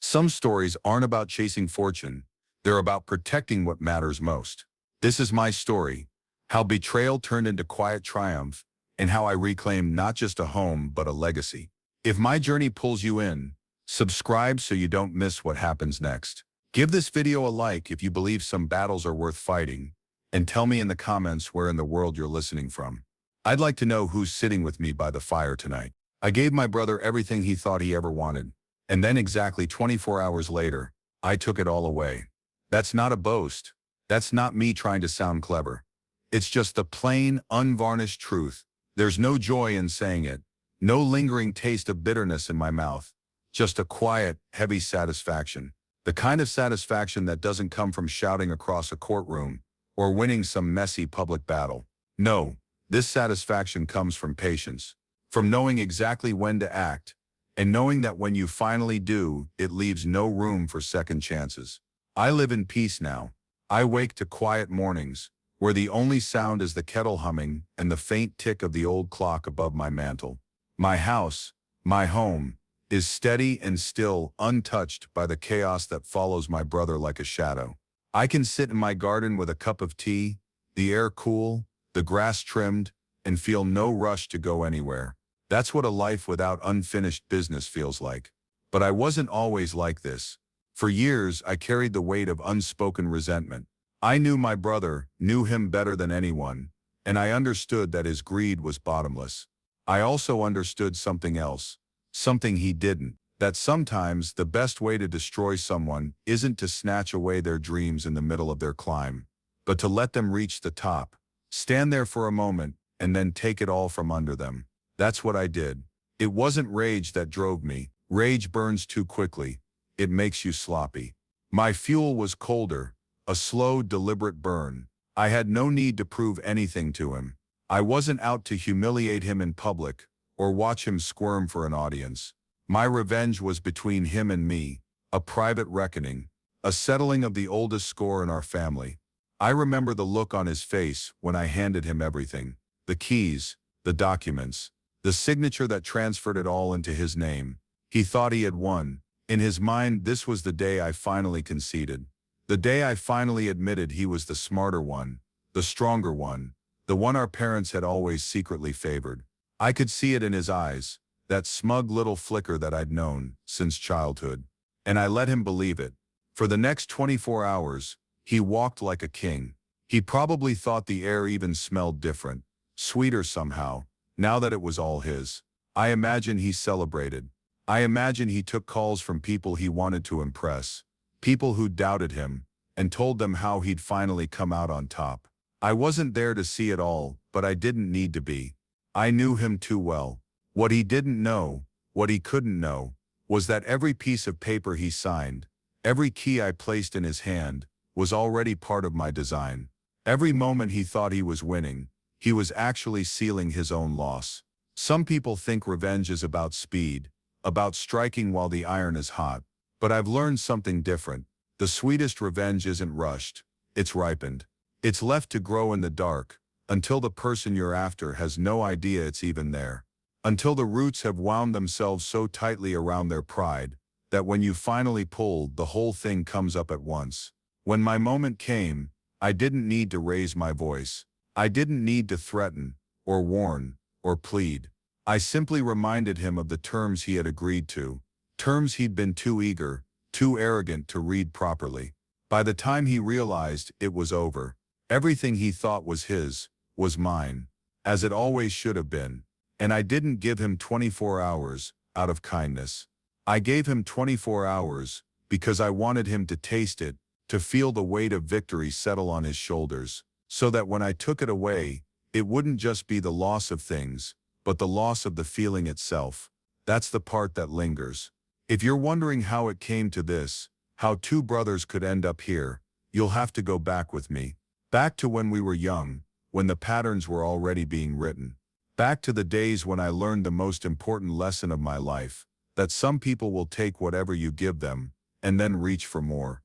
Some stories aren't about chasing fortune, they're about protecting what matters most. This is my story, how betrayal turned into quiet triumph, and how I reclaimed not just a home but a legacy. If my journey pulls you in, subscribe so you don't miss what happens next. Give this video a like if you believe some battles are worth fighting, and tell me in the comments where in the world you're listening from. I'd like to know who's sitting with me by the fire tonight. I gave my brother everything he thought he ever wanted, and then exactly 24 hours later, I took it all away. That's not a boast. That's not me trying to sound clever. It's just the plain, unvarnished truth. There's no joy in saying it, no lingering taste of bitterness in my mouth, just a quiet, heavy satisfaction. The kind of satisfaction that doesn't come from shouting across a courtroom or winning some messy public battle. No, this satisfaction comes from patience, from knowing exactly when to act, and knowing that when you finally do, it leaves no room for second chances. I live in peace now. I wake to quiet mornings, where the only sound is the kettle humming and the faint tick of the old clock above my mantel. My house, my home, is steady and still, untouched by the chaos that follows my brother like a shadow. I can sit in my garden with a cup of tea, the air cool, the grass trimmed, and feel no rush to go anywhere. That's what a life without unfinished business feels like. But I wasn't always like this. For years, I carried the weight of unspoken resentment. I knew my brother, knew him better than anyone, and I understood that his greed was bottomless. I also understood something else, something he didn't, that sometimes the best way to destroy someone isn't to snatch away their dreams in the middle of their climb, but to let them reach the top, stand there for a moment, and then take it all from under them. That's what I did. It wasn't rage that drove me. Rage burns too quickly. It makes you sloppy. My fuel was colder, a slow, deliberate burn. I had no need to prove anything to him. I wasn't out to humiliate him in public or watch him squirm for an audience. My revenge was between him and me, a private reckoning, a settling of the oldest score in our family. I remember the look on his face when I handed him everything, the keys, the documents, the signature that transferred it all into his name. He thought he had won. In his mind, this was the day I finally conceded. The day I finally admitted he was the smarter one, the stronger one, the one our parents had always secretly favored. I could see it in his eyes, that smug little flicker that I'd known since childhood. And I let him believe it. For the next 24 hours, he walked like a king. He probably thought the air even smelled different, sweeter somehow, now that it was all his. I imagine he celebrated. I imagine he took calls from people he wanted to impress, people who doubted him, and told them how he'd finally come out on top. I wasn't there to see it all, but I didn't need to be. I knew him too well. What he didn't know, what he couldn't know, was that every piece of paper he signed, every key I placed in his hand, was already part of my design. Every moment he thought he was winning, he was actually sealing his own loss. Some people think revenge is about speed, about striking while the iron is hot. But I've learned something different. The sweetest revenge isn't rushed, it's ripened. It's left to grow in the dark, until the person you're after has no idea it's even there. Until the roots have wound themselves so tightly around their pride, that when you finally pull, the whole thing comes up at once. When my moment came, I didn't need to raise my voice. I didn't need to threaten, or warn, or plead. I simply reminded him of the terms he had agreed to, terms he'd been too eager, too arrogant to read properly. By the time he realized it was over, everything he thought was his, was mine, as it always should have been. And I didn't give him 24 hours, out of kindness. I gave him 24 hours, because I wanted him to taste it, to feel the weight of victory settle on his shoulders, so that when I took it away, it wouldn't just be the loss of things, but the loss of the feeling itself. That's the part that lingers. If you're wondering how it came to this, how two brothers could end up here, you'll have to go back with me. Back to when we were young, when the patterns were already being written. Back to the days when I learned the most important lesson of my life, that some people will take whatever you give them, and then reach for more.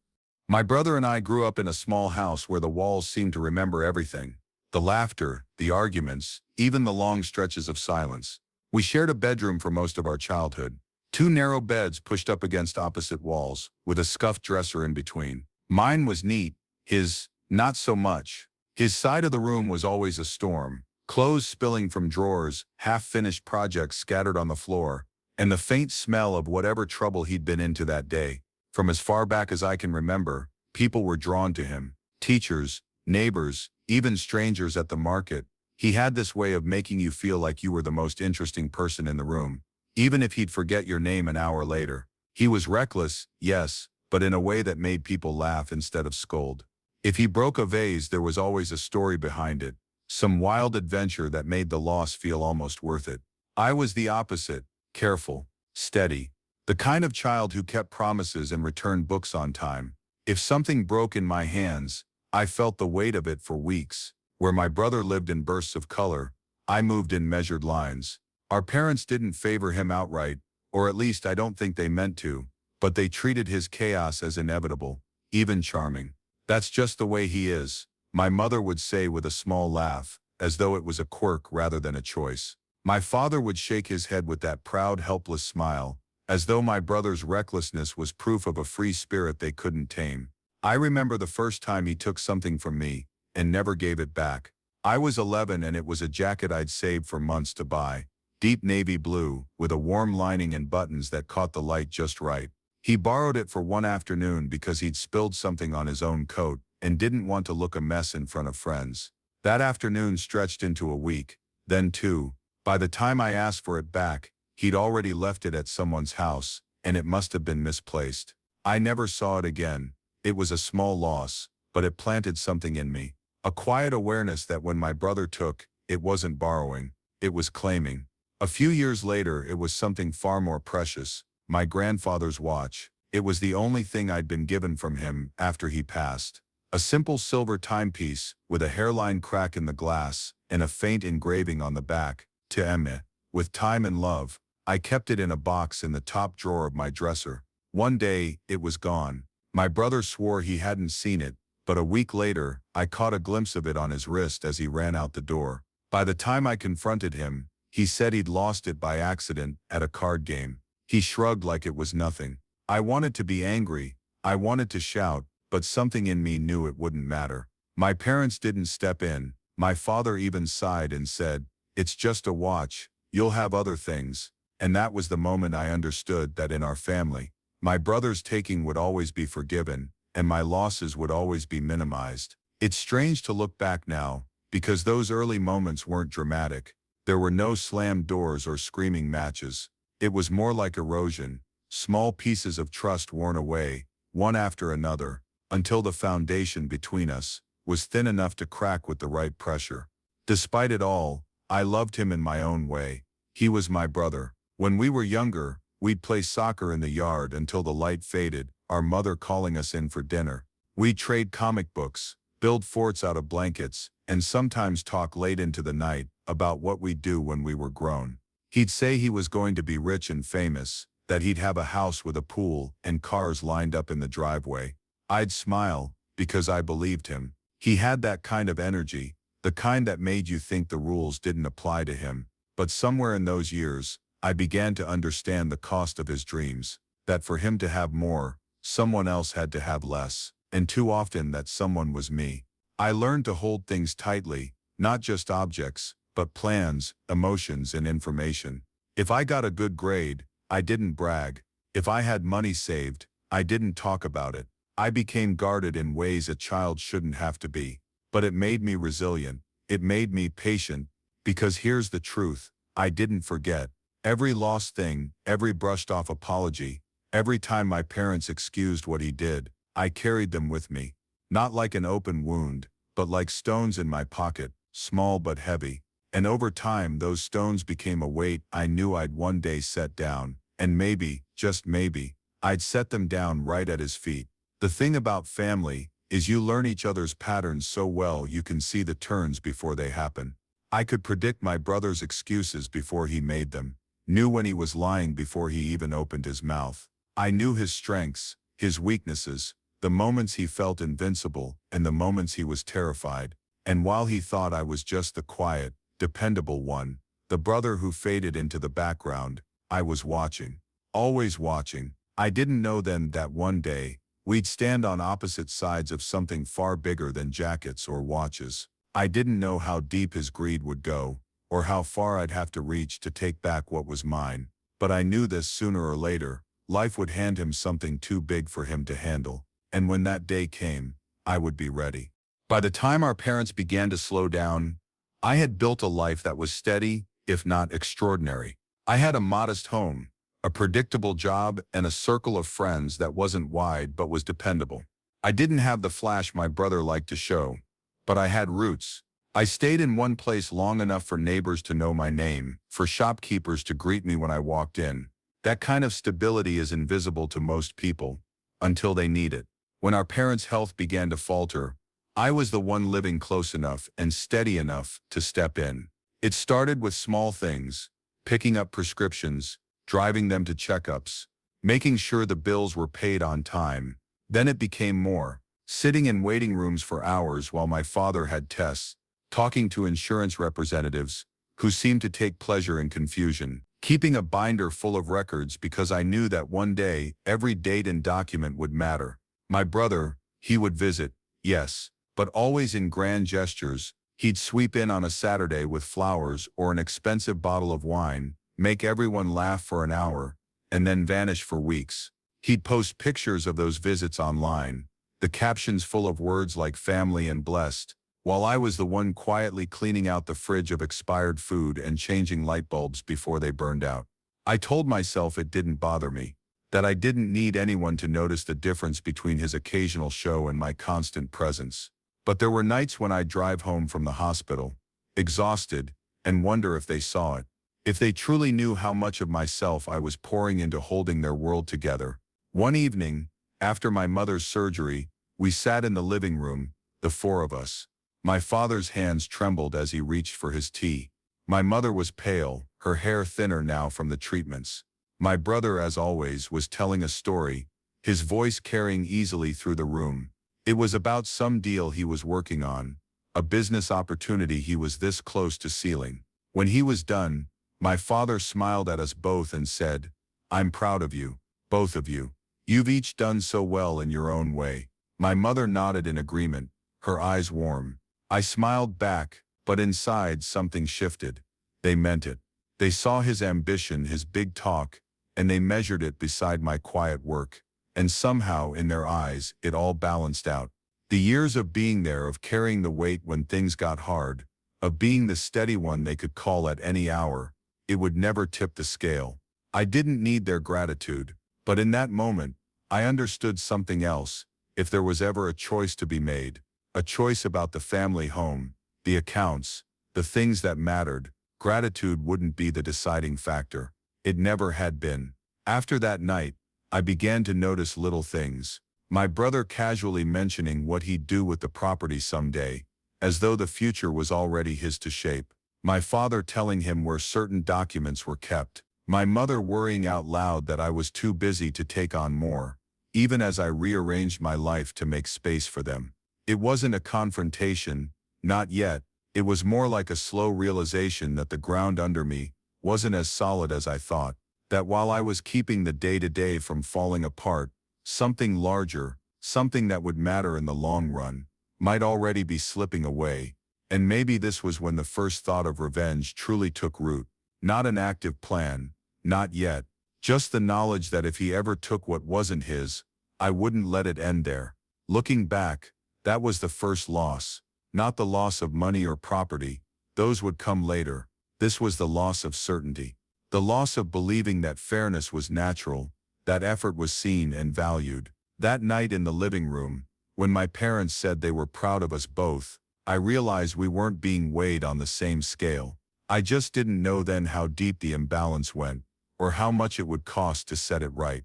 My brother and I grew up in a small house where the walls seemed to remember everything. The laughter, the arguments, even the long stretches of silence. We shared a bedroom for most of our childhood. Two narrow beds pushed up against opposite walls, with a scuffed dresser in between. Mine was neat, his, not so much. His side of the room was always a storm. Clothes spilling from drawers, half-finished projects scattered on the floor, and the faint smell of whatever trouble he'd been into that day. From as far back as I can remember, people were drawn to him. Teachers, neighbors, even strangers at the market. He had this way of making you feel like you were the most interesting person in the room, even if he'd forget your name an hour later. He was reckless, yes, but in a way that made people laugh instead of scold. If he broke a vase, there was always a story behind it, some wild adventure that made the loss feel almost worth it. I was the opposite, careful, steady, the kind of child who kept promises and returned books on time. If something broke in my hands, I felt the weight of it for weeks. Where my brother lived in bursts of color, I moved in measured lines. Our parents didn't favor him outright, or at least I don't think they meant to, but they treated his chaos as inevitable, even charming. That's just the way he is, my mother would say with a small laugh, as though it was a quirk rather than a choice. My father would shake his head with that proud, helpless smile, as though my brother's recklessness was proof of a free spirit they couldn't tame. I remember the first time he took something from me and never gave it back. I was 11 and it was a jacket I'd saved for months to buy, deep navy blue, with a warm lining and buttons that caught the light just right. He borrowed it for one afternoon because he'd spilled something on his own coat and didn't want to look a mess in front of friends. That afternoon stretched into a week, then two. By the time I asked for it back, he'd already left it at someone's house, and it must have been misplaced. I never saw it again. It was a small loss, but it planted something in me. A quiet awareness that when my brother took, it wasn't borrowing, it was claiming. A few years later, it was something far more precious, my grandfather's watch. It was the only thing I'd been given from him after he passed. A simple silver timepiece, with a hairline crack in the glass, and a faint engraving on the back, to Emma, with time and love. I kept it in a box in the top drawer of my dresser. One day, it was gone. My brother swore he hadn't seen it, but a week later, I caught a glimpse of it on his wrist as he ran out the door. By the time I confronted him, he said he'd lost it by accident at a card game. He shrugged like it was nothing. I wanted to be angry, I wanted to shout, but something in me knew it wouldn't matter. My parents didn't step in. My father even sighed and said, "It's just a watch, you'll have other things." And that was the moment I understood that in our family, my brother's taking would always be forgiven, and my losses would always be minimized. It's strange to look back now, because those early moments weren't dramatic. There were no slammed doors or screaming matches. It was more like erosion, small pieces of trust worn away, one after another, until the foundation between us was thin enough to crack with the right pressure. Despite it all, I loved him in my own way. He was my brother. When we were younger, we'd play soccer in the yard until the light faded, our mother calling us in for dinner. We'd trade comic books, build forts out of blankets, and sometimes talk late into the night about what we'd do when we were grown. He'd say he was going to be rich and famous, that he'd have a house with a pool and cars lined up in the driveway. I'd smile, because I believed him. He had that kind of energy, the kind that made you think the rules didn't apply to him. But somewhere in those years, I began to understand the cost of his dreams, that for him to have more, someone else had to have less, and too often that someone was me. I learned to hold things tightly, not just objects, but plans, emotions, and information. If I got a good grade, I didn't brag. If I had money saved, I didn't talk about it. I became guarded in ways a child shouldn't have to be. But it made me resilient. It made me patient, because here's the truth, I didn't forget. Every lost thing, every brushed off apology, every time my parents excused what he did, I carried them with me. Not like an open wound, but like stones in my pocket, small but heavy. And over time those stones became a weight I knew I'd one day set down, and maybe, just maybe, I'd set them down right at his feet. The thing about family is you learn each other's patterns so well you can see the turns before they happen. I could predict my brother's excuses before he made them, knew when he was lying before he even opened his mouth. I knew his strengths, his weaknesses, the moments he felt invincible and the moments he was terrified. And while he thought I was just the quiet, dependable one, the brother who faded into the background, I was watching. always watching. I didn't know then that one day, we'd stand on opposite sides of something far bigger than jackets or watches. I didn't know how deep his greed would go, or how far I'd have to reach to take back what was mine. But I knew this sooner or later, life would hand him something too big for him to handle. And when that day came, I would be ready. By the time our parents began to slow down, I had built a life that was steady, if not extraordinary. I had a modest home, a predictable job, and a circle of friends that wasn't wide but was dependable. I didn't have the flash my brother liked to show, but I had roots. I stayed in one place long enough for neighbors to know my name, for shopkeepers to greet me when I walked in. That kind of stability is invisible to most people, until they need it. When our parents' health began to falter, I was the one living close enough and steady enough to step in. It started with small things, picking up prescriptions, driving them to checkups, making sure the bills were paid on time. Then it became more, sitting in waiting rooms for hours while my father had tests, talking to insurance representatives who seemed to take pleasure in confusion, keeping a binder full of records because I knew that one day every date and document would matter. My brother, he would visit, yes, but always in grand gestures. He'd sweep in on a Saturday with flowers or an expensive bottle of wine, make everyone laugh for an hour, and then vanish for weeks. He'd post pictures of those visits online, the captions full of words like family and blessed, while I was the one quietly cleaning out the fridge of expired food and changing light bulbs before they burned out. I told myself it didn't bother me, that I didn't need anyone to notice the difference between his occasional show and my constant presence. But there were nights when I'd drive home from the hospital, exhausted, and wonder if they saw it, if they truly knew how much of myself I was pouring into holding their world together. One evening, after my mother's surgery, we sat in the living room, the four of us. My father's hands trembled as he reached for his tea. My mother was pale, her hair thinner now from the treatments. My brother, as always, was telling a story, his voice carrying easily through the room. It was about some deal he was working on, a business opportunity he was this close to sealing. When he was done, my father smiled at us both and said, "I'm proud of you, both of you. You've each done so well in your own way." My mother nodded in agreement, her eyes warm. I smiled back, but inside something shifted. They meant it. They saw his ambition, his big talk, and they measured it beside my quiet work. And somehow, in their eyes, it all balanced out. The years of being there, of carrying the weight when things got hard, of being the steady one they could call at any hour, it would never tip the scale. I didn't need their gratitude, but in that moment, I understood something else. If there was ever a choice to be made, a choice about the family home, the accounts, the things that mattered, gratitude wouldn't be the deciding factor. It never had been. After that night, I began to notice little things. My brother casually mentioning what he'd do with the property someday, as though the future was already his to shape. My father telling him where certain documents were kept. My mother worrying out loud that I was too busy to take on more, even as I rearranged my life to make space for them. It wasn't a confrontation, not yet. It was more like a slow realization that the ground under me wasn't as solid as I thought. That while I was keeping the day-to-day from falling apart, something larger, something that would matter in the long run, might already be slipping away. And maybe this was when the first thought of revenge truly took root. Not an active plan, not yet. Just the knowledge that if he ever took what wasn't his, I wouldn't let it end there. Looking back, that was the first loss. Not the loss of money or property. Those would come later. This was the loss of certainty. The loss of believing that fairness was natural, that effort was seen and valued. That night in the living room, when my parents said they were proud of us both, I realized we weren't being weighed on the same scale. I just didn't know then how deep the imbalance went, or how much it would cost to set it right.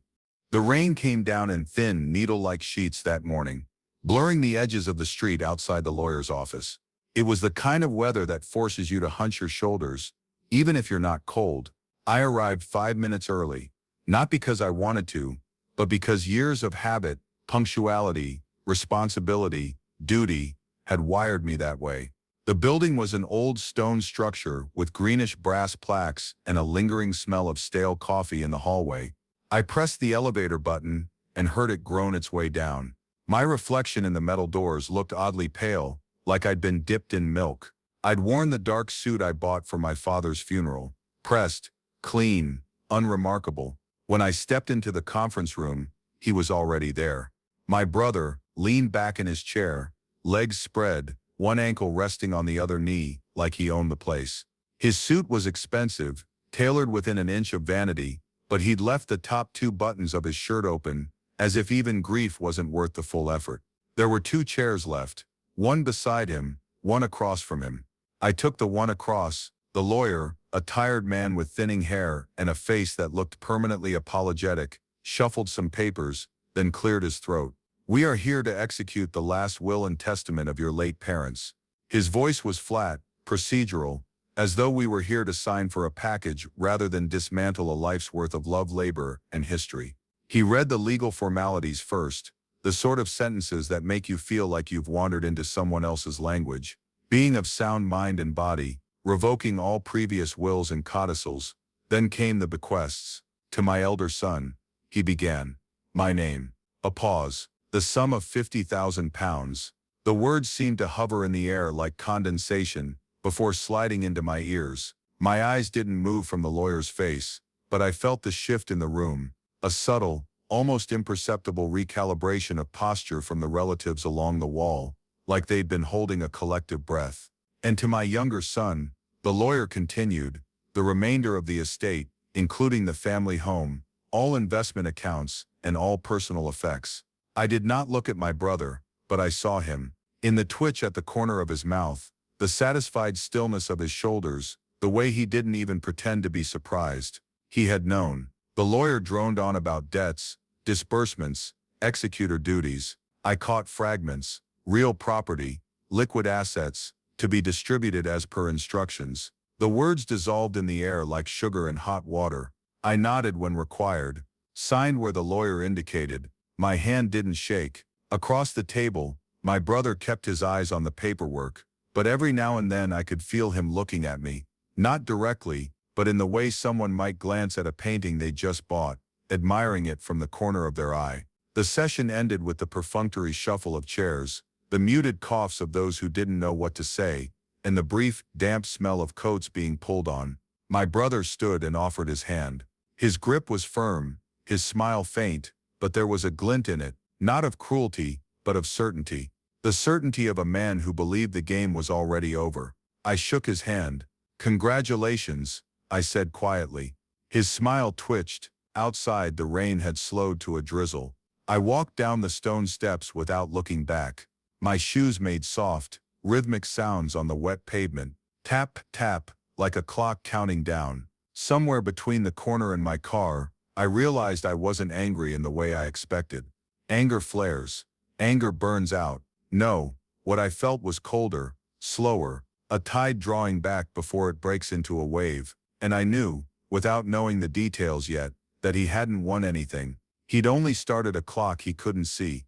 The rain came down in thin, needle-like sheets that morning, blurring the edges of the street outside the lawyer's office. It was the kind of weather that forces you to hunch your shoulders, even if you're not cold. I arrived 5 minutes early, not because I wanted to, but because years of habit, punctuality, responsibility, duty, had wired me that way. The building was an old stone structure with greenish brass plaques and a lingering smell of stale coffee in the hallway. I pressed the elevator button and heard it groan its way down. My reflection in the metal doors looked oddly pale, like I'd been dipped in milk. I'd worn the dark suit I bought for my father's funeral. Pressed, clean, unremarkable. When I stepped into the conference room, he was already there. My brother leaned back in his chair, legs spread, one ankle resting on the other knee, like he owned the place. His suit was expensive, tailored within an inch of vanity, but he'd left the top two buttons of his shirt open, as if even grief wasn't worth the full effort. There were two chairs left, one beside him, one across from him. I took the one across. The lawyer, a tired man with thinning hair and a face that looked permanently apologetic, shuffled some papers, then cleared his throat. "We are here to execute the last will and testament of your late parents." His voice was flat, procedural, as though we were here to sign for a package rather than dismantle a life's worth of love, labor, and history. He read the legal formalities first, the sort of sentences that make you feel like you've wandered into someone else's language. Being of sound mind and body, revoking all previous wills and codicils. Then came the bequests. "To my elder son," he began. "My name." A pause. "The sum of £50,000. The words seemed to hover in the air like condensation, before sliding into my ears. My eyes didn't move from the lawyer's face, but I felt the shift in the room, a subtle, almost imperceptible recalibration of posture from the relatives along the wall, like they'd been holding a collective breath. "And to my younger son," the lawyer continued, "the remainder of the estate, including the family home, all investment accounts, and all personal effects." I did not look at my brother, but I saw him. In the twitch at the corner of his mouth, the satisfied stillness of his shoulders, the way he didn't even pretend to be surprised. He had known. The lawyer droned on about debts, disbursements, executor duties. I caught fragments: real property, liquid assets, to be distributed as per instructions. The words dissolved in the air like sugar in hot water. I nodded when required, signed where the lawyer indicated. My hand didn't shake. Across the table, my brother kept his eyes on the paperwork, but every now and then I could feel him looking at me, not directly, but in the way someone might glance at a painting they just bought, admiring it from the corner of their eye. The session ended with the perfunctory shuffle of chairs, the muted coughs of those who didn't know what to say, and the brief, damp smell of coats being pulled on. My brother stood and offered his hand. His grip was firm, his smile faint, but there was a glint in it, not of cruelty, but of certainty. The certainty of a man who believed the game was already over. I shook his hand. "Congratulations," I said quietly. His smile twitched. Outside, the rain had slowed to a drizzle. I walked down the stone steps without looking back. My shoes made soft, rhythmic sounds on the wet pavement. Tap, tap, like a clock counting down. Somewhere between the corner and my car, I realized I wasn't angry in the way I expected. Anger flares. Anger burns out. No, what I felt was colder, slower, a tide drawing back before it breaks into a wave. And I knew, without knowing the details yet, that he hadn't won anything. He'd only started a clock he couldn't see.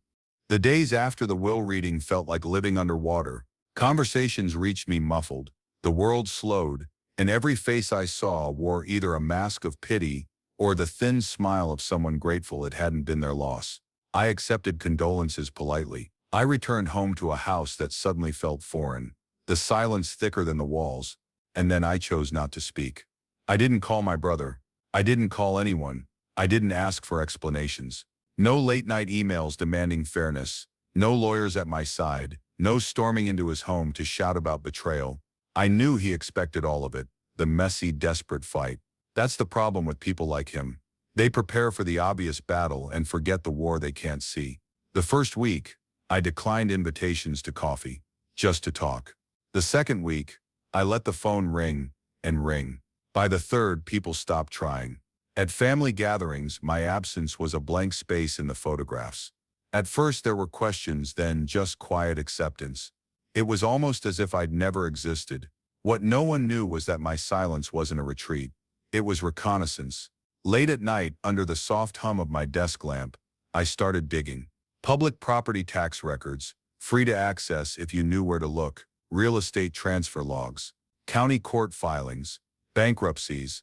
The days after the will reading felt like living underwater. Conversations reached me muffled. The world slowed, and every face I saw wore either a mask of pity or the thin smile of someone grateful it hadn't been their loss. I accepted condolences politely. I returned home to a house that suddenly felt foreign, the silence thicker than the walls, and then I chose not to speak. I didn't call my brother. I didn't call anyone. I didn't ask for explanations. No late-night emails demanding fairness. No lawyers at my side. No storming into his home to shout about betrayal. I knew he expected all of it, the messy, desperate fight. That's the problem with people like him. They prepare for the obvious battle and forget the war they can't see. The first week, I declined invitations to coffee, just to talk. The second week, I let the phone ring and ring. By the third, people stopped trying. At family gatherings, my absence was a blank space in the photographs. At first there were questions, then just quiet acceptance. It was almost as if I'd never existed. What no one knew was that my silence wasn't a retreat. It was reconnaissance. Late at night, under the soft hum of my desk lamp, I started digging. Public property tax records, free to access if you knew where to look, real estate transfer logs, county court filings, bankruptcies,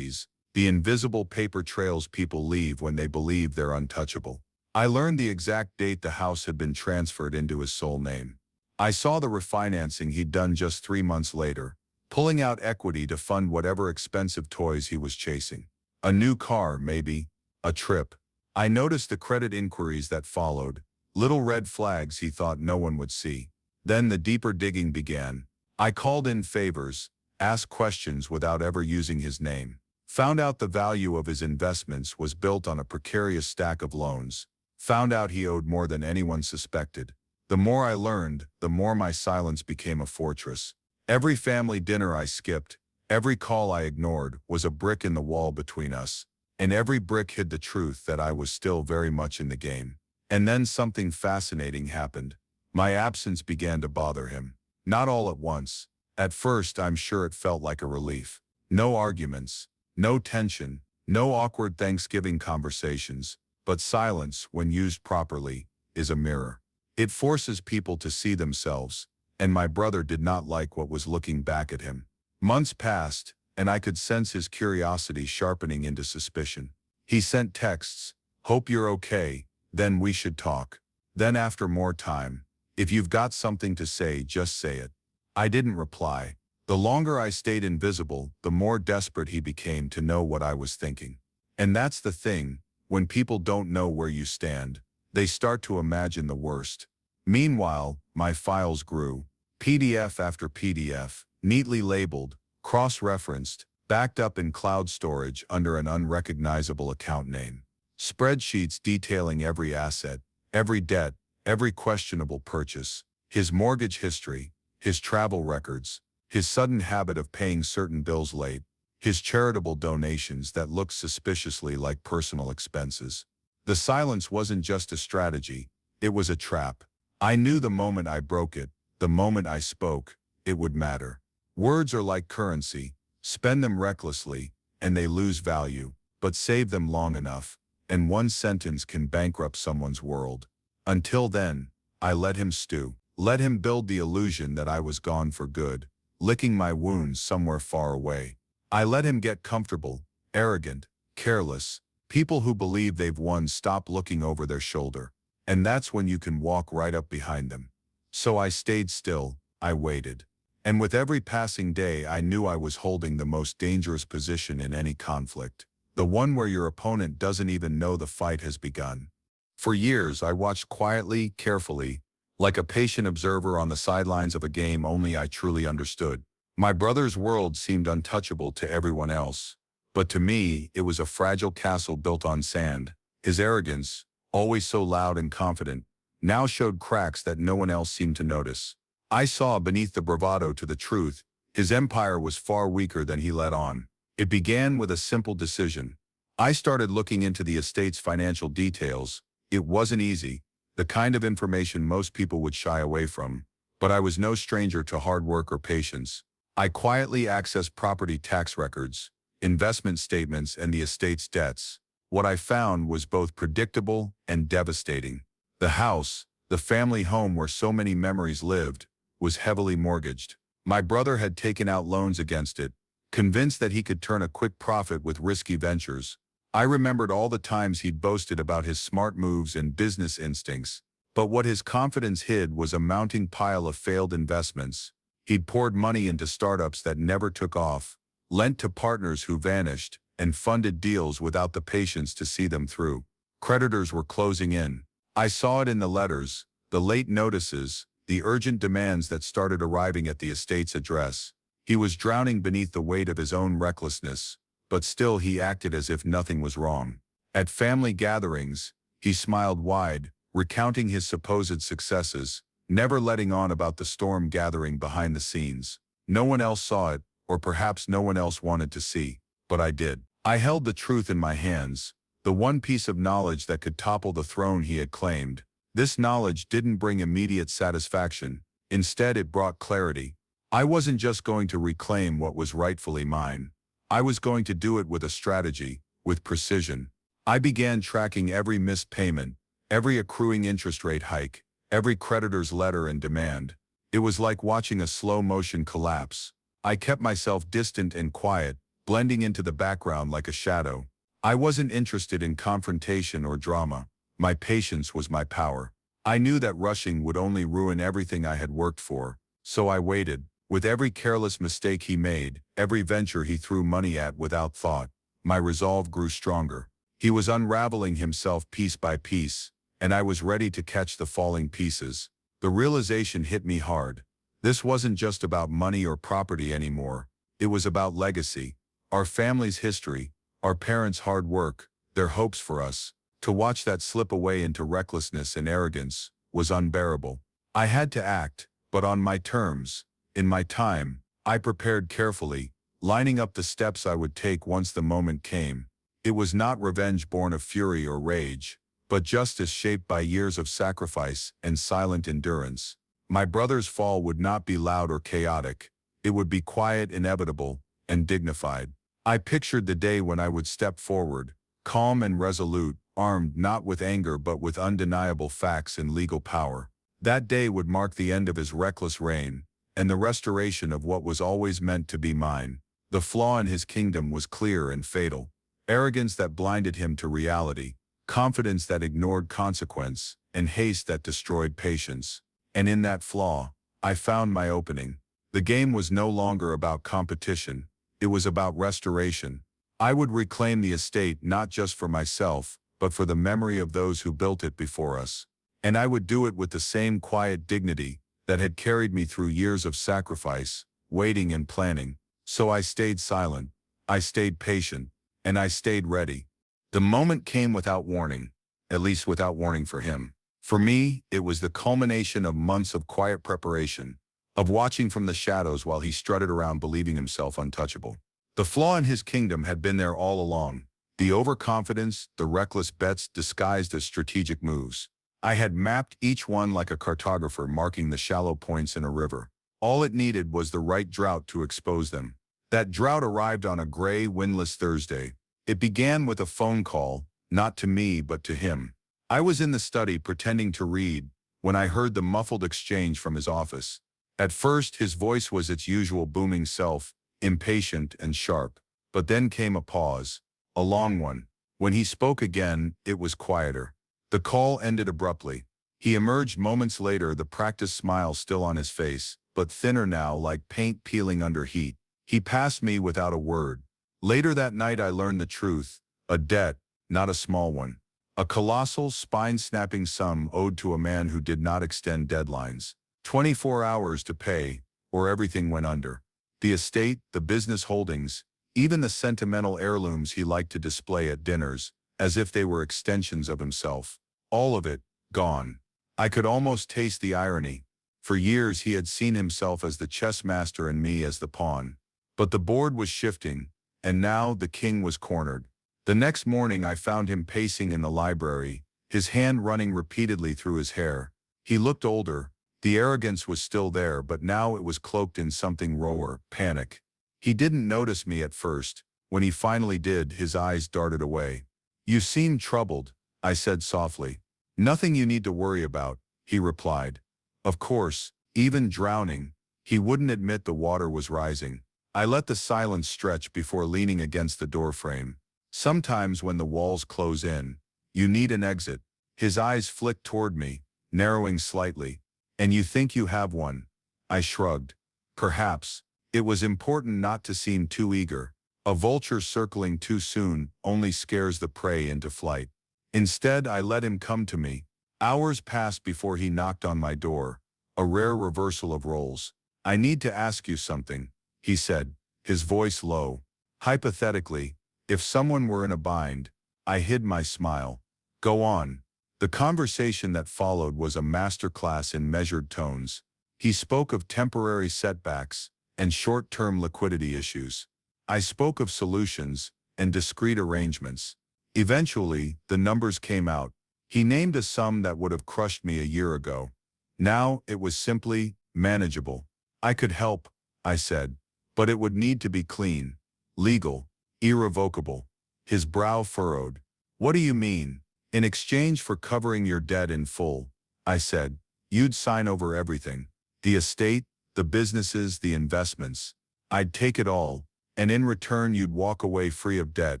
the invisible paper trails people leave when they believe they're untouchable. I learned the exact date the house had been transferred into his sole name. I saw the refinancing he'd done just 3 months later, pulling out equity to fund whatever expensive toys he was chasing. A new car, maybe. A trip. I noticed the credit inquiries that followed, little red flags he thought no one would see. Then the deeper digging began. I called in favors, asked questions without ever using his name. Found out the value of his investments was built on a precarious stack of loans. Found out he owed more than anyone suspected. The more I learned, the more my silence became a fortress. Every family dinner I skipped, every call I ignored was a brick in the wall between us, and every brick hid the truth that I was still very much in the game. And then something fascinating happened. My absence began to bother him. Not all at once. At first, I'm sure it felt like a relief. No arguments, no tension, no awkward Thanksgiving conversations, but silence, when used properly, is a mirror. It forces people to see themselves, and my brother did not like what was looking back at him. Months passed, and I could sense his curiosity sharpening into suspicion. He sent texts, "Hope you're okay, then we should talk." Then after more time, "If you've got something to say, just say it." I didn't reply. The longer I stayed invisible, the more desperate he became to know what I was thinking. And that's the thing, when people don't know where you stand, they start to imagine the worst. Meanwhile, my files grew. PDF after PDF, neatly labeled, cross-referenced, backed up in cloud storage under an unrecognizable account name. Spreadsheets detailing every asset, every debt, every questionable purchase, his mortgage history, his travel records, his sudden habit of paying certain bills late, his charitable donations that looked suspiciously like personal expenses. The silence wasn't just a strategy, it was a trap. I knew the moment I broke it, the moment I spoke, it would matter. Words are like currency. Spend them recklessly, and they lose value, but save them long enough, and one sentence can bankrupt someone's world. Until then, I let him stew. Let him build the illusion that I was gone for good, licking my wounds somewhere far away. I let him get comfortable, arrogant, careless. People who believe they've won stop looking over their shoulder, and that's when you can walk right up behind them. So I stayed still, I waited. And with every passing day, I knew I was holding the most dangerous position in any conflict, the one where your opponent doesn't even know the fight has begun. For years, I watched quietly, carefully, like a patient observer on the sidelines of a game only I truly understood. My brother's world seemed untouchable to everyone else, but to me, it was a fragile castle built on sand. His arrogance, always so loud and confident, now showed cracks that no one else seemed to notice. I saw beneath the bravado to the truth, his empire was far weaker than he let on. It began with a simple decision. I started looking into the estate's financial details. It wasn't easy, the kind of information most people would shy away from, but I was no stranger to hard work or patience. I quietly accessed property tax records, investment statements, and the estate's debts. What I found was both predictable and devastating. The house, the family home where so many memories lived, was heavily mortgaged. My brother had taken out loans against it, convinced that he could turn a quick profit with risky ventures. I remembered all the times he'd boasted about his smart moves and business instincts, but what his confidence hid was a mounting pile of failed investments. He'd poured money into startups that never took off, lent to partners who vanished, and funded deals without the patience to see them through. Creditors were closing in. I saw it in the letters, the late notices, the urgent demands that started arriving at the estate's address. He was drowning beneath the weight of his own recklessness, but still he acted as if nothing was wrong. At family gatherings, he smiled wide, recounting his supposed successes, never letting on about the storm gathering behind the scenes. No one else saw it, or perhaps no one else wanted to see, but I did. I held the truth in my hands, the one piece of knowledge that could topple the throne he had claimed. This knowledge didn't bring immediate satisfaction. Instead, it brought clarity. I wasn't just going to reclaim what was rightfully mine. I was going to do it with a strategy, with precision. I began tracking every missed payment, every accruing interest rate hike, every creditor's letter and demand. It was like watching a slow-motion collapse. I kept myself distant and quiet, blending into the background like a shadow. I wasn't interested in confrontation or drama. My patience was my power. I knew that rushing would only ruin everything I had worked for, so I waited. With every careless mistake he made, every venture he threw money at without thought, my resolve grew stronger. He was unraveling himself piece by piece, and I was ready to catch the falling pieces. The realization hit me hard. This wasn't just about money or property anymore. It was about legacy, our family's history, our parents' hard work, their hopes for us. To watch that slip away into recklessness and arrogance was unbearable. I had to act, but on my terms, in my time. I prepared carefully, lining up the steps I would take once the moment came. It was not revenge born of fury or rage, but justice shaped by years of sacrifice and silent endurance. My brother's fall would not be loud or chaotic. It would be quiet, inevitable, and dignified. I pictured the day when I would step forward, calm and resolute, armed not with anger but with undeniable facts and legal power. That day would mark the end of his reckless reign, and the restoration of what was always meant to be mine. The flaw in his kingdom was clear and fatal. Arrogance that blinded him to reality, confidence that ignored consequence, and haste that destroyed patience. And in that flaw, I found my opening. The game was no longer about competition. It was about restoration. I would reclaim the estate not just for myself, but for the memory of those who built it before us. And I would do it with the same quiet dignity that had carried me through years of sacrifice, waiting and planning. So I stayed silent, I stayed patient, and I stayed ready. The moment came without warning, at least without warning for him. For me, it was the culmination of months of quiet preparation, of watching from the shadows while he strutted around believing himself untouchable. The flaw in his kingdom had been there all along. The overconfidence, the reckless bets disguised as strategic moves. I had mapped each one like a cartographer marking the shallow points in a river. All it needed was the right drought to expose them. That drought arrived on a gray, windless Thursday. It began with a phone call, not to me but to him. I was in the study pretending to read when I heard the muffled exchange from his office. At first, his voice was its usual booming self, impatient and sharp. But then came a pause, a long one. When he spoke again, it was quieter. The call ended abruptly. He emerged moments later, the practiced smile still on his face, but thinner now, like paint peeling under heat. He passed me without a word. Later that night I learned the truth, a debt, not a small one. A colossal, spine-snapping sum owed to a man who did not extend deadlines. 24 hours to pay, or everything went under. The estate, the business holdings, even the sentimental heirlooms he liked to display at dinners, as if they were extensions of himself. All of it, gone. I could almost taste the irony. For years he had seen himself as the chess master and me as the pawn. But the board was shifting, and now the king was cornered. The next morning I found him pacing in the library, his hand running repeatedly through his hair. He looked older. The arrogance was still there, but now it was cloaked in something rawer, panic. He didn't notice me at first. When he finally did, his eyes darted away. "You seem troubled," I said softly. "Nothing you need to worry about," he replied. Of course, even drowning, he wouldn't admit the water was rising. I let the silence stretch before leaning against the doorframe. Sometimes when the walls close in, you need an exit. His eyes flicked toward me, narrowing slightly. "And you think you have one?" I shrugged. "Perhaps." It was important not to seem too eager. A vulture circling too soon only scares the prey into flight. Instead, I let him come to me. Hours passed before he knocked on my door, a rare reversal of roles. "I need to ask you something," he said, his voice low. Hypothetically, if someone were in a bind, I hid my smile. "Go on." The conversation that followed was a masterclass in measured tones. He spoke of temporary setbacks and short-term liquidity issues. I spoke of solutions and discrete arrangements. Eventually, the numbers came out. He named a sum that would have crushed me a year ago. Now it was simply manageable. "I could help," I said, "but it would need to be clean, legal, irrevocable." His brow furrowed. "What do you mean?" "In exchange for covering your debt in full," I said, "you'd sign over everything. The estate, the businesses, the investments. I'd take it all, and in return you'd walk away free of debt,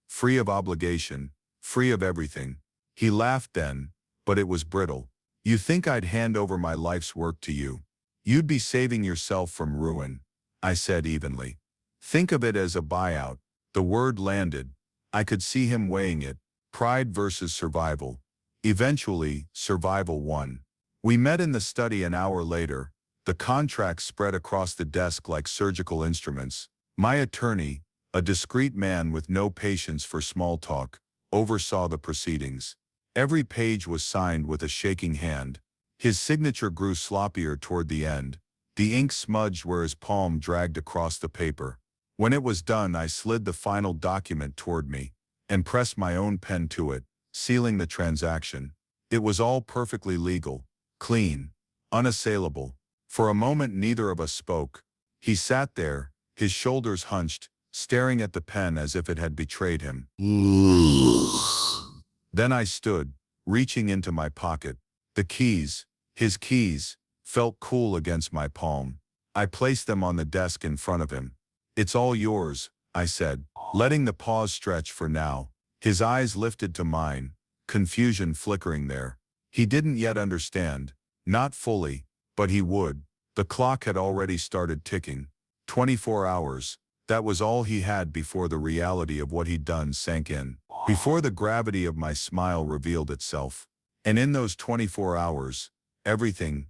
free of obligation, free of everything. He laughed then, but it was brittle. You think I'd hand over my life's work to you? You'd be saving yourself from ruin, I said evenly. Think of it as a buyout. The word landed. I could see him weighing it. Pride versus survival. Eventually, survival won. We met in the study an hour later. The contracts spread across the desk like surgical instruments. My attorney, a discreet man with no patience for small talk, oversaw the proceedings. Every page was signed with a shaking hand. His signature grew sloppier toward the end. The ink smudged where his palm dragged across the paper. When it was done, I slid the final document toward me and pressed my own pen to it, sealing the transaction. It was all perfectly legal, clean, unassailable. For a moment neither of us spoke. He sat there, his shoulders hunched, staring at the pen as if it had betrayed him. Then I stood, reaching into my pocket. The keys, his keys, felt cool against my palm. I placed them on the desk in front of him. It's all yours, I said, letting the pause stretch for now. His eyes lifted to mine, confusion flickering there. He didn't yet understand. Not fully, but he would. The clock had already started ticking. 24 hours. That was all he had before the reality of what he'd done sank in. Before the gravity of my smile revealed itself. And in those 24 hours, everything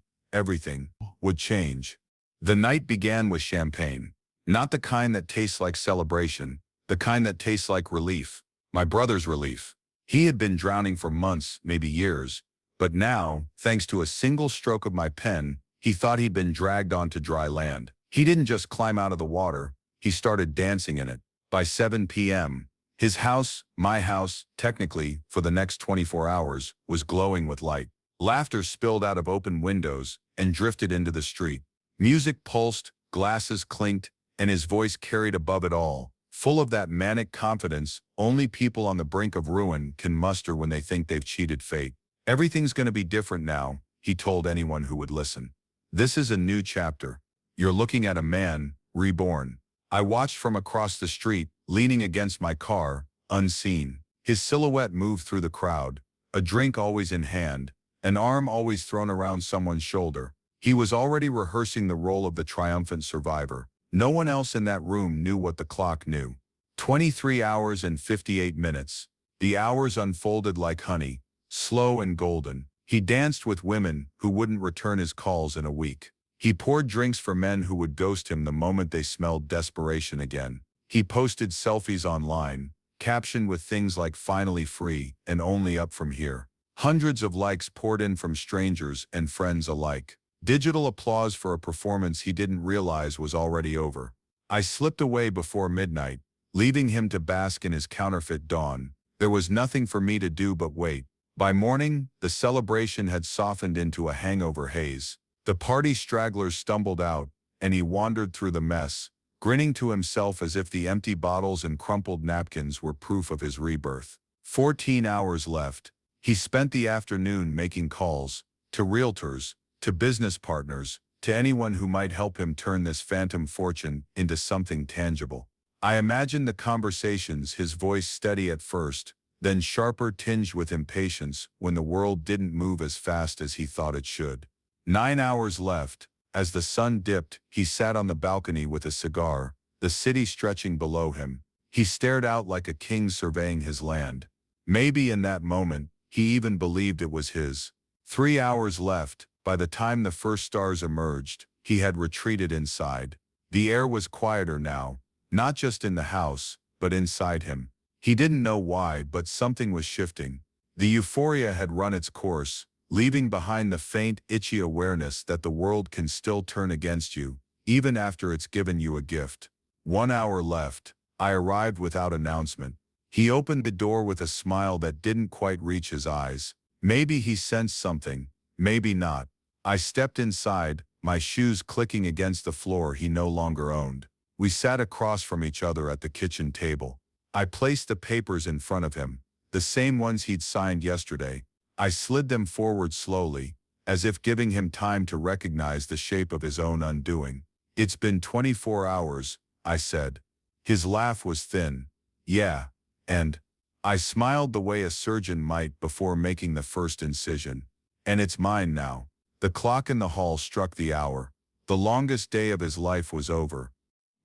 would change. The night began with champagne. Not the kind that tastes like celebration, the kind that tastes like relief. My brother's relief. He had been drowning for months, maybe years. But now, thanks to a single stroke of my pen, he thought he'd been dragged onto dry land. He didn't just climb out of the water, he started dancing in it. By 7 p.m., his house, my house, technically, for the next 24 hours, was glowing with light. Laughter spilled out of open windows and drifted into the street. Music pulsed, glasses clinked, and his voice carried above it all, full of that manic confidence only people on the brink of ruin can muster when they think they've cheated fate. Everything's gonna be different now, he told anyone who would listen. This is a new chapter. You're looking at a man, reborn. I watched from across the street, leaning against my car, unseen. His silhouette moved through the crowd, a drink always in hand, an arm always thrown around someone's shoulder. He was already rehearsing the role of the triumphant survivor. No one else in that room knew what the clock knew. 23 hours and 58 minutes. The hours unfolded like honey, slow and golden. He danced with women who wouldn't return his calls in a week. He poured drinks for men who would ghost him the moment they smelled desperation again. He posted selfies online, captioned with things like "finally free" and "only up from here." Hundreds of likes poured in from strangers and friends alike. Digital applause for a performance he didn't realize was already over. I slipped away before midnight, leaving him to bask in his counterfeit dawn. There was nothing for me to do but wait. By morning, the celebration had softened into a hangover haze. The party stragglers stumbled out, and he wandered through the mess, grinning to himself as if the empty bottles and crumpled napkins were proof of his rebirth. 14 hours left. He spent the afternoon making calls, to realtors, to business partners, to anyone who might help him turn this phantom fortune into something tangible. I imagined the conversations, his voice steady at first, then sharper, tinged with impatience when the world didn't move as fast as he thought it should. 9 hours left. As the sun dipped, he sat on the balcony with a cigar, the city stretching below him. He stared out like a king surveying his land. Maybe in that moment, he even believed it was his. 3 hours left. By the time the first stars emerged, he had retreated inside. The air was quieter now, not just in the house, but inside him. He didn't know why, but something was shifting. The euphoria had run its course, leaving behind the faint, itchy awareness that the world can still turn against you, even after it's given you a gift. 1 hour left. I arrived without announcement. He opened the door with a smile that didn't quite reach his eyes. Maybe he sensed something, maybe not. I stepped inside, my shoes clicking against the floor he no longer owned. We sat across from each other at the kitchen table. I placed the papers in front of him, the same ones he'd signed yesterday. I slid them forward slowly, as if giving him time to recognize the shape of his own undoing. It's been 24 hours, I said. His laugh was thin. Yeah, and I smiled the way a surgeon might before making the first incision. And it's mine now. The clock in the hall struck the hour. The longest day of his life was over.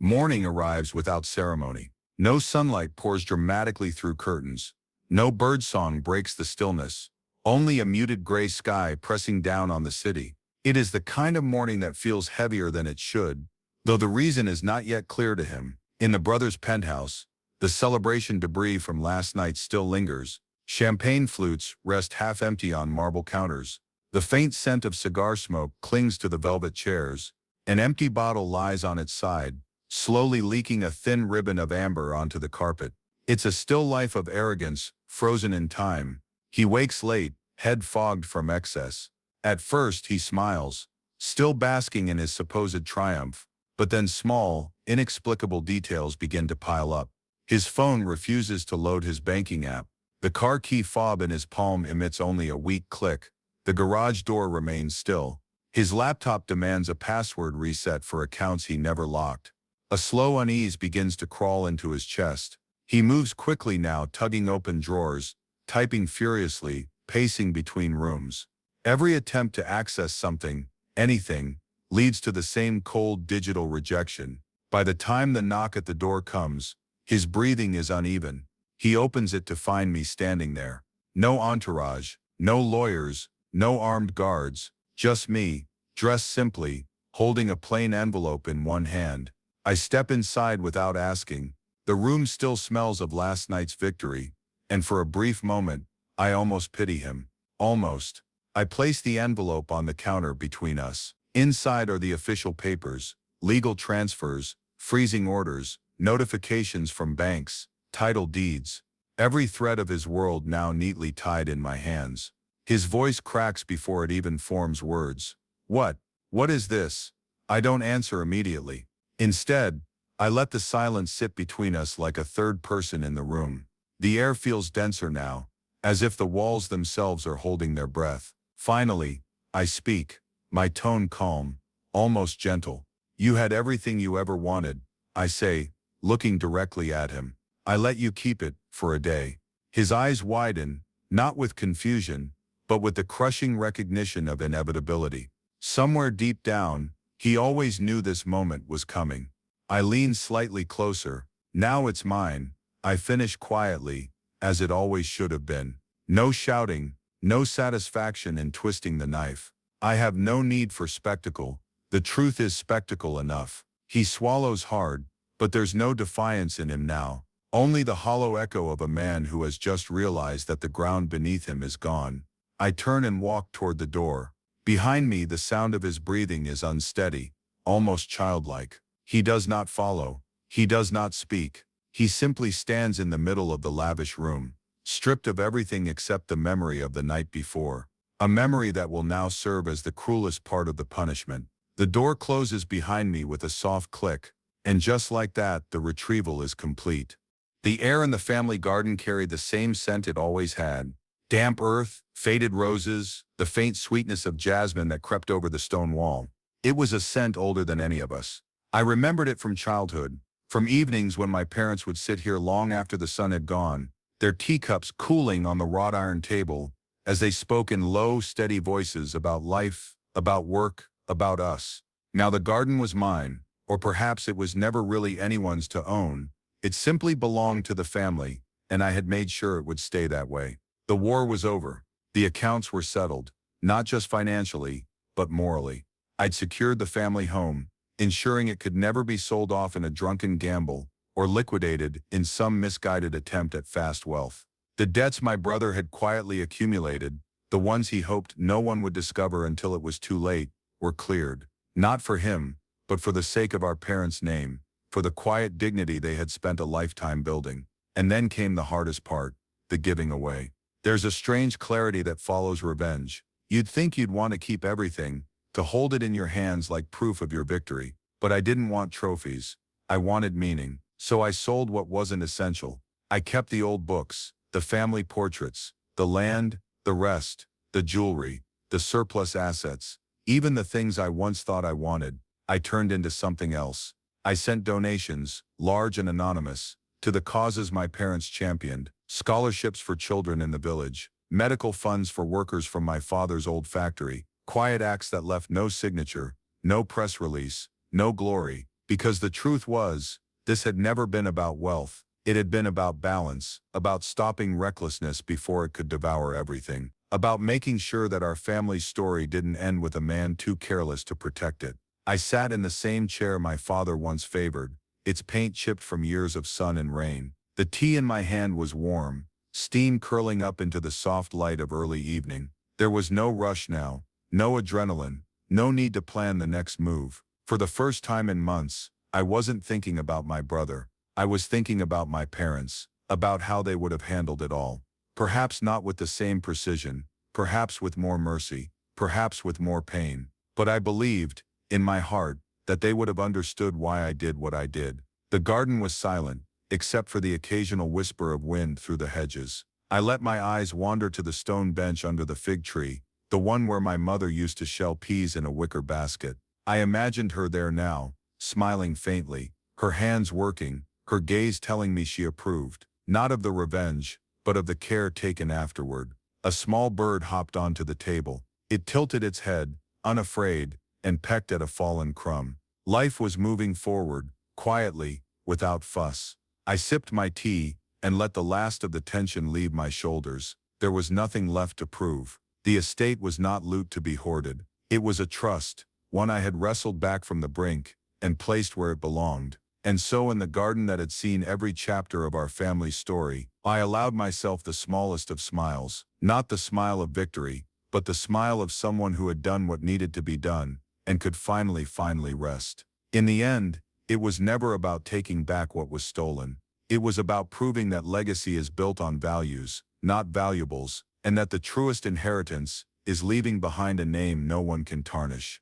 Morning arrives without ceremony. No sunlight pours dramatically through curtains. No birdsong breaks the stillness. Only a muted gray sky pressing down on the city. It is the kind of morning that feels heavier than it should, though the reason is not yet clear to him. In the brothers' penthouse, the celebration debris from last night still lingers. Champagne flutes rest half empty on marble counters. The faint scent of cigar smoke clings to the velvet chairs. An empty bottle lies on its side, slowly leaking a thin ribbon of amber onto the carpet. It's a still life of arrogance, frozen in time. He wakes late, head fogged from excess. At first he smiles, still basking in his supposed triumph, but then small, inexplicable details begin to pile up. His phone refuses to load his banking app. The car key fob in his palm emits only a weak click. The garage door remains still. His laptop demands a password reset for accounts he never locked. A slow unease begins to crawl into his chest. He moves quickly now, tugging open drawers, typing furiously, pacing between rooms. Every attempt to access something, anything, leads to the same cold digital rejection. By the time the knock at the door comes, his breathing is uneven. He opens it to find me standing there. No entourage, no lawyers, no armed guards, just me, dressed simply, holding a plain envelope in one hand. I step inside without asking. The room still smells of last night's victory, and for a brief moment, I almost pity him. Almost. I place the envelope on the counter between us. Inside are the official papers, legal transfers, freezing orders, notifications from banks, title deeds. Every thread of his world now neatly tied in my hands. His voice cracks before it even forms words. What? What is this? I don't answer immediately. Instead, I let the silence sit between us like a third person in the room. The air feels denser now, as if the walls themselves are holding their breath. Finally, I speak, my tone calm, almost gentle. You had everything you ever wanted, I say, looking directly at him. I let you keep it, for a day. His eyes widen, not with confusion, but with the crushing recognition of inevitability. Somewhere deep down, he always knew this moment was coming. I lean slightly closer. Now it's mine. I finish quietly, as it always should have been. No shouting, no satisfaction in twisting the knife. I have no need for spectacle. The truth is spectacle enough. He swallows hard, but there's no defiance in him now. Only the hollow echo of a man who has just realized that the ground beneath him is gone. I turn and walk toward the door. Behind me, the sound of his breathing is unsteady, almost childlike. He does not follow. He does not speak. He simply stands in the middle of the lavish room, stripped of everything except the memory of the night before. A memory that will now serve as the cruelest part of the punishment. The door closes behind me with a soft click, and just like that, the retrieval is complete. The air in the family garden carried the same scent it always had. Damp earth, faded roses, the faint sweetness of jasmine that crept over the stone wall. It was a scent older than any of us. I remembered it from childhood, from evenings when my parents would sit here long after the sun had gone, their teacups cooling on the wrought iron table, as they spoke in low, steady voices about life, about work, about us. Now the garden was mine, or perhaps it was never really anyone's to own. It simply belonged to the family, and I had made sure it would stay that way. The war was over. The accounts were settled, not just financially, but morally. I'd secured the family home, ensuring it could never be sold off in a drunken gamble or liquidated in some misguided attempt at fast wealth. The debts my brother had quietly accumulated, the ones he hoped no one would discover until it was too late, were cleared. Not for him, but for the sake of our parents' name, for the quiet dignity they had spent a lifetime building. And then came the hardest part, the giving away. There's a strange clarity that follows revenge. You'd think you'd want to keep everything, to hold it in your hands like proof of your victory. But I didn't want trophies. I wanted meaning. So I sold what wasn't essential. I kept the old books, the family portraits, the land, the rest, the jewelry, the surplus assets, even the things I once thought I wanted, I turned into something else. I sent donations, large and anonymous, to the causes my parents championed, scholarships for children in the village, medical funds for workers from my father's old factory, quiet acts that left no signature, no press release, no glory, because the truth was, this had never been about wealth. It had been about balance, about stopping recklessness before it could devour everything, about making sure that our family's story didn't end with a man too careless to protect it. I sat in the same chair my father once favored, its paint chipped from years of sun and rain. The tea in my hand was warm, steam curling up into the soft light of early evening. There was no rush now, no adrenaline, no need to plan the next move. For the first time in months, I wasn't thinking about my brother. I was thinking about my parents, about how they would have handled it all. Perhaps not with the same precision, perhaps with more mercy, perhaps with more pain. But I believed, in my heart, that they would have understood why I did what I did. The garden was silent, except for the occasional whisper of wind through the hedges. I let my eyes wander to the stone bench under the fig tree, the one where my mother used to shell peas in a wicker basket. I imagined her there now, smiling faintly, her hands working, her gaze telling me she approved, not of the revenge, but of the care taken afterward. A small bird hopped onto the table. It tilted its head, unafraid, and pecked at a fallen crumb. Life was moving forward, quietly, without fuss. I sipped my tea, and let the last of the tension leave my shoulders. There was nothing left to prove. The estate was not loot to be hoarded. It was a trust, one I had wrestled back from the brink, and placed where it belonged. And so in the garden that had seen every chapter of our family story, I allowed myself the smallest of smiles, not the smile of victory, but the smile of someone who had done what needed to be done, and could finally rest. In the end, it was never about taking back what was stolen. It was about proving that legacy is built on values, not valuables, and that the truest inheritance is leaving behind a name no one can tarnish.